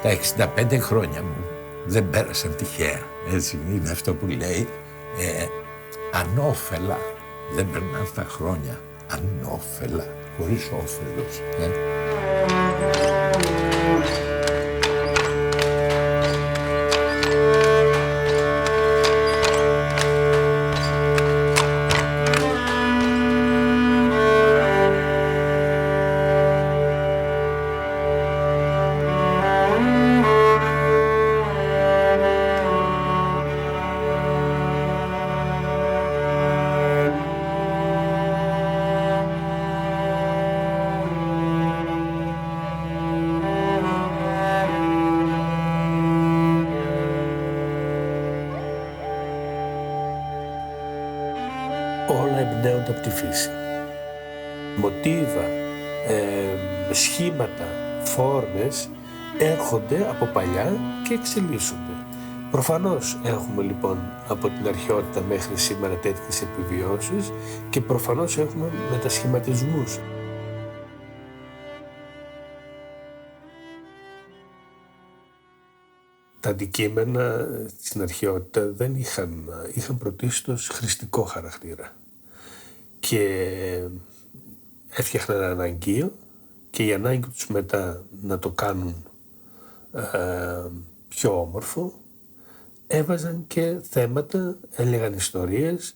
Τα 65 χρόνια μου δεν πέρασαν τυχαία. Έτσι είναι αυτό που λέει. Ανώφελα δεν περνάνε τα χρόνια. Ανώφελα, χωρίς όφελος. Όλα εμπνέονται από τη φύση. Μοτίβα, σχήματα, φόρμες έρχονται από παλιά και εξελίσσονται. Προφανώς έχουμε λοιπόν από την αρχαιότητα μέχρι σήμερα τέτοιες επιβιώσεις και προφανώς έχουμε μετασχηματισμούς. Τα αντικείμενα στην αρχαιότητα δεν είχαν πρωτίστως χρηστικό χαρακτήρα και έφτιαχναν ένα αναγκείο και η ανάγκη τους μετά να το κάνουν πιο όμορφο έβαζαν και θέματα, έλεγαν ιστορίες.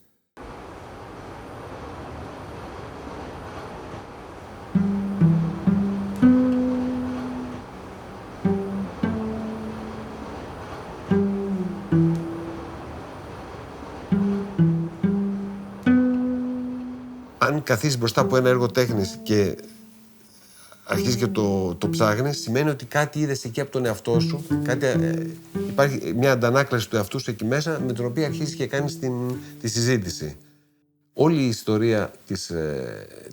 Αν καθίσεις μπροστά από ένα έργο τέχνης και αρχίζεις και το ψάχνεις, σημαίνει ότι κάτι είδες εκεί από τον εαυτό σου, υπάρχει μια αντανάκλαση του εαυτού σου εκεί μέσα, με την οποία αρχίζεις και κάνεις τη συζήτηση. Όλη η ιστορία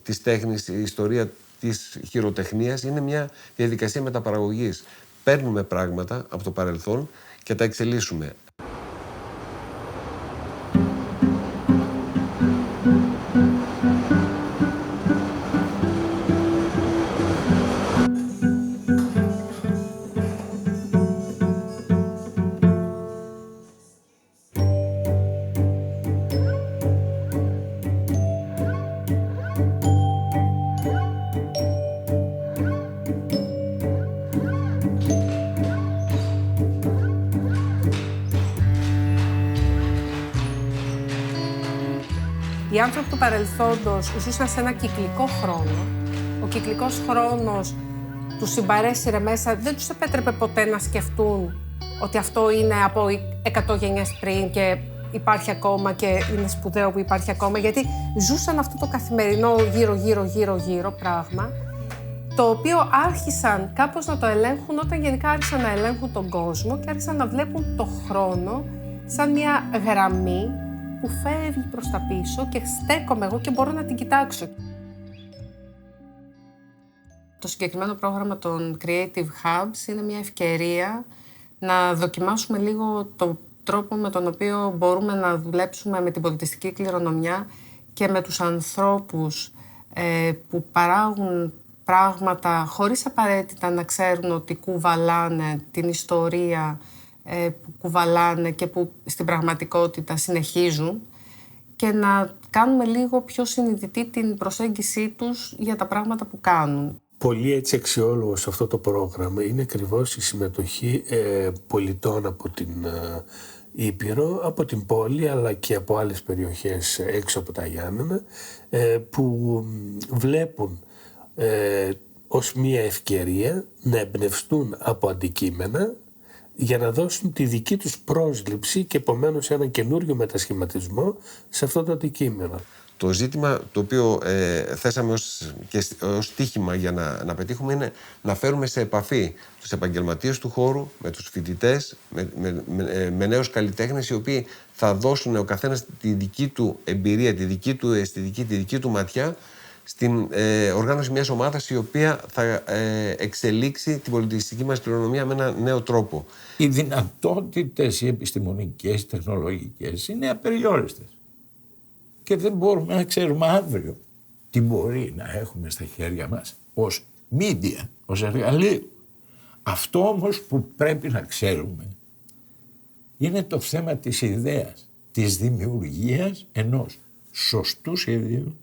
της τέχνης, η ιστορία της χειροτεχνίας είναι μια διαδικασία μεταπαραγωγής. Παίρνουμε πράγματα από το παρελθόν και τα εξελίσσουμε. Οι άνθρωποι του παρελθόντος ζούσαν σε ένα κυκλικό χρόνο. Ο κυκλικός χρόνος τους συμπαρέσυρε μέσα, δεν τους επέτρεπε ποτέ να σκεφτούν ότι αυτό είναι από 100 γενιές πριν και υπάρχει ακόμα και είναι σπουδαίο που υπάρχει ακόμα, γιατί ζούσαν αυτό το καθημερινό γύρω πράγμα, το οποίο άρχισαν κάπως να το ελέγχουν όταν γενικά άρχισαν να ελέγχουν τον κόσμο και άρχισαν να βλέπουν το χρόνο σαν μια γραμμή που φεύγει προς τα πίσω και στέκομαι εγώ και μπορώ να την κοιτάξω. Το συγκεκριμένο πρόγραμμα των Creative Hubs είναι μια ευκαιρία να δοκιμάσουμε λίγο το τρόπο με τον οποίο μπορούμε να δουλέψουμε με την πολιτιστική κληρονομιά και με τους ανθρώπους που παράγουν πράγματα χωρίς απαραίτητα να ξέρουν ότι κουβαλάνε την ιστορία που κουβαλάνε και που στην πραγματικότητα συνεχίζουν και να κάνουμε λίγο πιο συνειδητή την προσέγγιση τους για τα πράγματα που κάνουν. Πολύ έτσι αξιόλογο σε αυτό το πρόγραμμα είναι ακριβώς η συμμετοχή πολιτών από την Ήπειρο, από την πόλη αλλά και από άλλες περιοχές έξω από τα Γιάννενα που βλέπουν ως μια ευκαιρία να εμπνευστούν από αντικείμενα για να δώσουν τη δική τους πρόσληψη και επομένως ένα καινούριο μετασχηματισμό σε αυτό το αντικείμενο. Το ζήτημα το οποίο θέσαμε ως στίχημα για να πετύχουμε είναι να φέρουμε σε επαφή τους επαγγελματίες του χώρου με τους φοιτητές, με νέους καλλιτέχνες οι οποίοι θα δώσουν ο καθένας τη δική του εμπειρία, τη δική του αισθητική, τη δική του ματιά στην οργάνωση μιας ομάδας η οποία θα εξελίξει την πολιτιστική μας κληρονομιά με ένα νέο τρόπο. Οι δυνατότητες οι επιστημονικές, τεχνολογικές είναι απεριόριστες. Και δεν μπορούμε να ξέρουμε αύριο τι μπορεί να έχουμε στα χέρια μας ως media, ως εργαλείο. Αυτό όμως που πρέπει να ξέρουμε είναι το θέμα της ιδέας, της δημιουργίας ενός σωστού σχεδίου,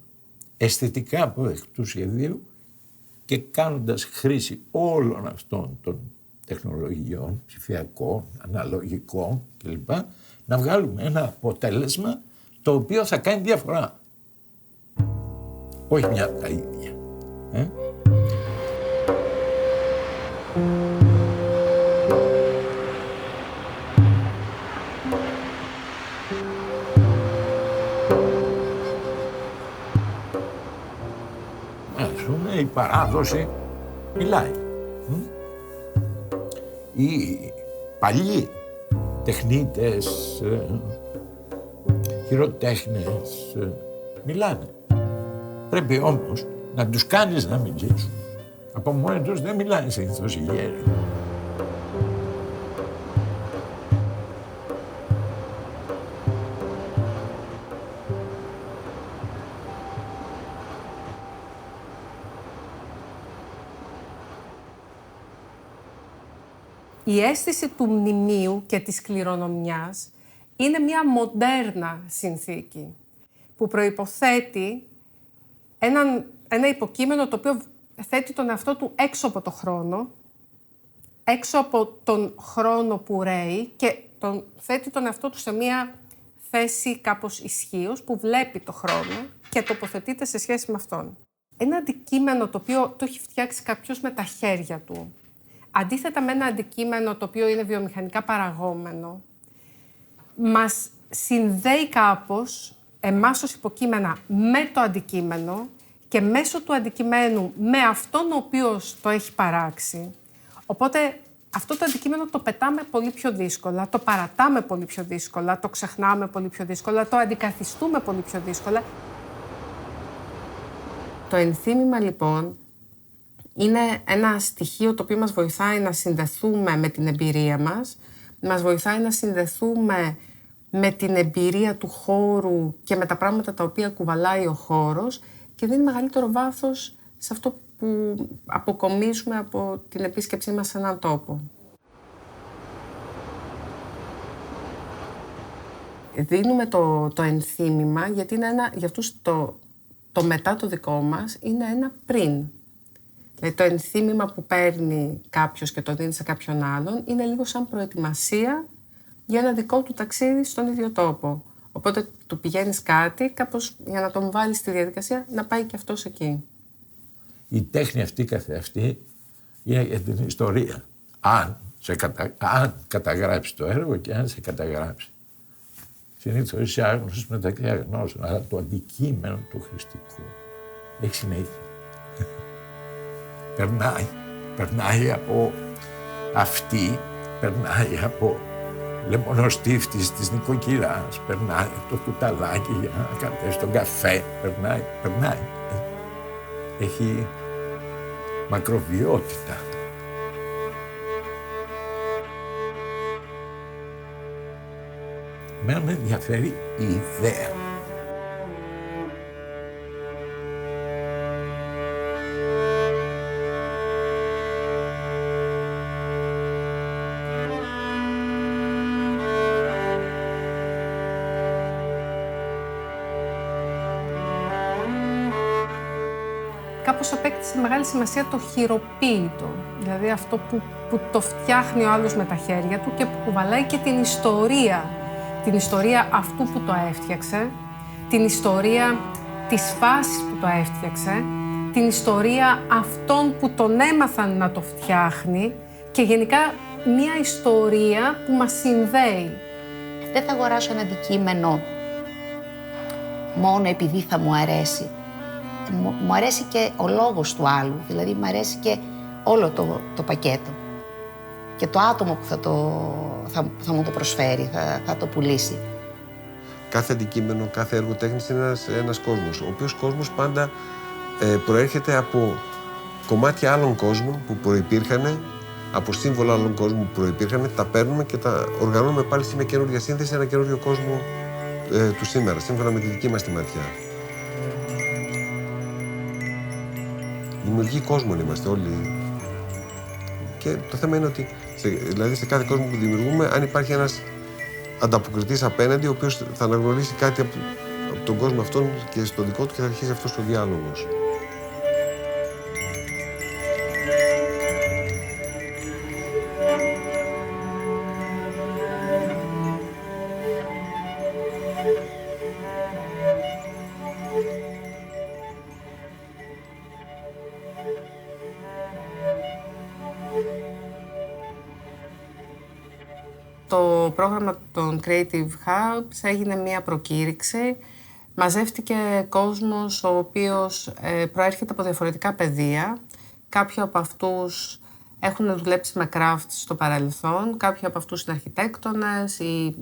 αισθητικά αποδεκτού σχεδίου και κάνοντας χρήση όλων αυτών των τεχνολογιών, ψηφιακών, αναλογικών κλπ. Να βγάλουμε ένα αποτέλεσμα το οποίο θα κάνει διαφορά. Όχι μια από τα ίδια. Ας πούμε, η παράδοση μιλάει. Οι παλιοί τεχνίτες, χειροτέχνες μιλάνε. Πρέπει όμως να τους κάνεις να μιλήσουν. Από μόνοι τους δεν μιλάνε συνήθως οι γέροι. Η αίσθηση του μνημείου και της κληρονομιάς είναι μια μοντέρνα συνθήκη που προϋποθέτει ένα υποκείμενο το οποίο θέτει τον εαυτό του έξω από το χρόνο, έξω από τον χρόνο που ρέει και θέτει τον εαυτό του σε μια θέση κάπως ισχύος που βλέπει το χρόνο και τοποθετείται σε σχέση με αυτόν. Ένα αντικείμενο το οποίο το έχει φτιάξει κάποιος με τα χέρια του, αντίθετα με ένα αντικείμενο το οποίο είναι βιομηχανικά παραγόμενο, μας συνδέει κάπως εμάς ως υποκείμενα με το αντικείμενο και μέσω του αντικειμένου με αυτόν ο οποίος το έχει παράξει. Οπότε αυτό το αντικείμενο το πετάμε πολύ πιο δύσκολα, το παρατάμε πολύ πιο δύσκολα, το ξεχνάμε πολύ πιο δύσκολα, το αντικαθιστούμε πολύ πιο δύσκολα. Το ενθύμημα λοιπόν είναι ένα στοιχείο το οποίο μας βοηθάει να συνδεθούμε με την εμπειρία μας βοηθάει να συνδεθούμε με την εμπειρία του χώρου και με τα πράγματα τα οποία κουβαλάει ο χώρος και δίνει μεγαλύτερο βάθος σε αυτό που αποκομίζουμε από την επίσκεψή μας σε έναν τόπο. Δίνουμε το ενθύμημα γιατί είναι για αυτούς το μετά το δικό μας είναι ένα πριν. Δηλαδή το ενθύμημα που παίρνει κάποιος και το δίνει σε κάποιον άλλον είναι λίγο σαν προετοιμασία για ένα δικό του ταξίδι στον ίδιο τόπο. Οπότε του πηγαίνεις κάτι κάπως για να τον βάλεις στη διαδικασία να πάει και αυτός εκεί. Η τέχνη αυτή καθεαυτή είναι για την ιστορία. Αν καταγράψει το έργο και αν σε καταγράψει. Συνήθως είσαι άγνωστος μεταξύ αγνώσεων, αλλά το αντικείμενο του χρηστικού έχει συνέχεια. Περνάει από αυτή, περνάει από λεμονοστίφτης της νοικοκυράς, περνάει το κουταλάκι για να κατέβει τον καφέ, περνάει. Έχει μακροβιότητα. Εμένα με ενδιαφέρει η ιδέα. Κάπως απέκτησε μεγάλη σημασία το χειροποίητο, δηλαδή αυτό που το φτιάχνει ο άλλος με τα χέρια του και που κουβαλάει και την ιστορία αυτού που το έφτιαξε, την ιστορία της φάσης που το έφτιαξε, την ιστορία αυτών που τον έμαθαν να το φτιάχνει και γενικά μια ιστορία που μας συνδέει. Δεν θα αγοράσω ένα αντικείμενο μόνο επειδή θα μου αρέσει. Μου αρέσει και ο λόγος του άλλου, δηλαδή μου αρέσει και όλο το πακέτο. Και το άτομο που θα μου το προσφέρει, θα το πουλήσει. Κάθε αντικείμενο, κάθε έργο τέχνης είναι ένας κόσμος, ο οποίος κόσμος πάντα προέρχεται από κομμάτια άλλων κόσμων που προϋπήρχαν, από σύμβολα άλλων κόσμων που προϋπήρχαν, τα παίρνουμε και τα οργανώνουμε πάλι σε μια καινούργια σύνθεση, ένα καινούργιο κόσμο του σήμερα, σύμφωνα με τη δική μας τη ματιά. Δημιουργοί κόσμων είμαστε όλοι και το θέμα είναι ότι δηλαδή σε κάθε κόσμο που δημιουργούμε, αν υπάρχει ένας ανταποκριτής απέναντι, ο οποίος θα αναγνωρίσει κάτι από τον κόσμο αυτόν και στο δικό του και θα αρχίσει αυτός ο διάλογος. Το πρόγραμμα των Creative Hubs έγινε μία προκήρυξη. Μαζεύτηκε κόσμος ο οποίος προέρχεται από διαφορετικά πεδία. Κάποιοι από αυτούς έχουν δουλέψει με crafts στο παρελθόν, κάποιοι από αυτούς είναι αρχιτέκτονες ή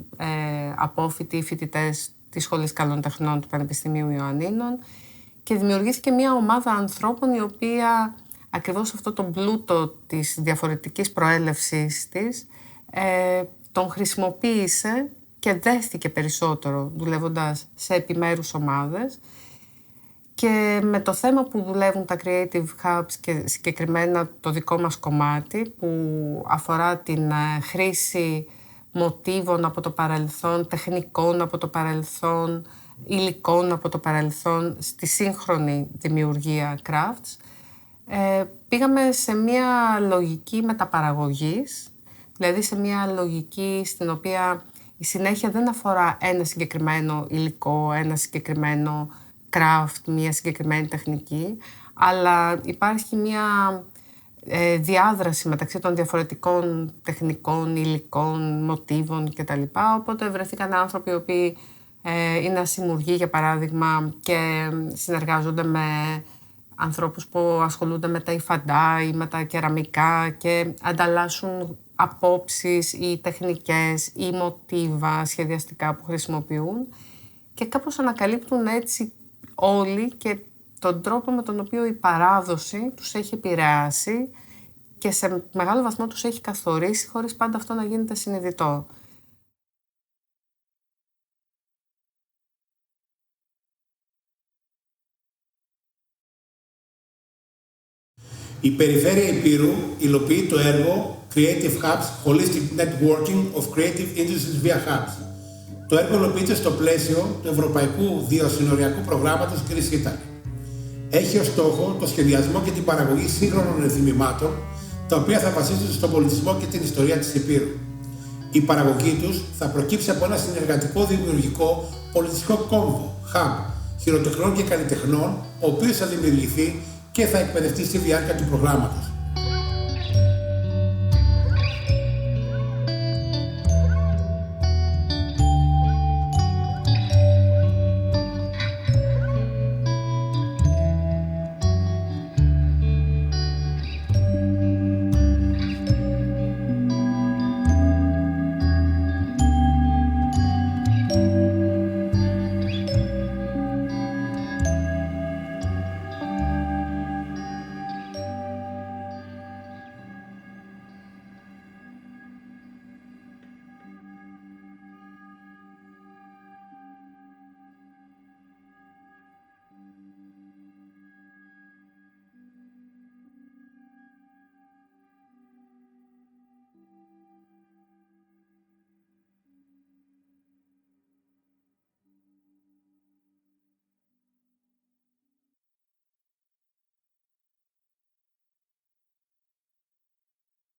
απόφοιτοι φοιτητές της Σχολής Καλών Τεχνών του Πανεπιστημίου Ιωαννίνων και δημιουργήθηκε μία ομάδα ανθρώπων η οποία ακριβώς αυτό το πλούτο της διαφορετικής προέλευσης της τον χρησιμοποίησε και δέχθηκε περισσότερο δουλεύοντας σε επιμέρους ομάδες και με το θέμα που δουλεύουν τα Creative Hubs και συγκεκριμένα το δικό μας κομμάτι που αφορά την χρήση μοτίβων από το παρελθόν, τεχνικών από το παρελθόν, υλικών από το παρελθόν στη σύγχρονη δημιουργία crafts, πήγαμε σε μια λογική μεταπαραγωγής, δηλαδή σε μια λογική στην οποία η συνέχεια δεν αφορά ένα συγκεκριμένο υλικό, ένα συγκεκριμένο craft, μια συγκεκριμένη τεχνική, αλλά υπάρχει μια διάδραση μεταξύ των διαφορετικών τεχνικών, υλικών, μοτίβων κτλ. Οπότε βρεθήκαν άνθρωποι οι οποίοι είναι ασημουργοί, για παράδειγμα, και συνεργάζονται με ανθρώπους που ασχολούνται με τα υφαντά ή με τα κεραμικά και ανταλλάσσουν απόψεις ή τεχνικές ή μοτίβα σχεδιαστικά που χρησιμοποιούν και κάπως ανακαλύπτουν έτσι όλοι και τον τρόπο με τον οποίο η παράδοση τους έχει επηρεάσει και σε μεγάλο βαθμό τους έχει καθορίσει χωρίς πάντα αυτό να γίνεται συνειδητό. Η Περιφέρεια Ηπείρου υλοποιεί το έργο Creative Hubs Holistic Networking of Creative Industries via Hubs. Το έργο υλοποιείται στο πλαίσιο του Ευρωπαϊκού Διασυνοριακού Προγράμματος Greece Italy. Έχει ως στόχο το σχεδιασμό και την παραγωγή σύγχρονων ενθυμημάτων, τα οποία θα βασίζονται στον πολιτισμό και την ιστορία της Ηπείρου. Η παραγωγή τους θα προκύψει από ένα συνεργατικό δημιουργικό πολιτιστικό κόμβο, hub, χειροτεχνών και καλλιτεχνών, ο οποίος θα δημιουργηθεί και θα εκπαιδευτεί στη διάρκεια του προγράμματος.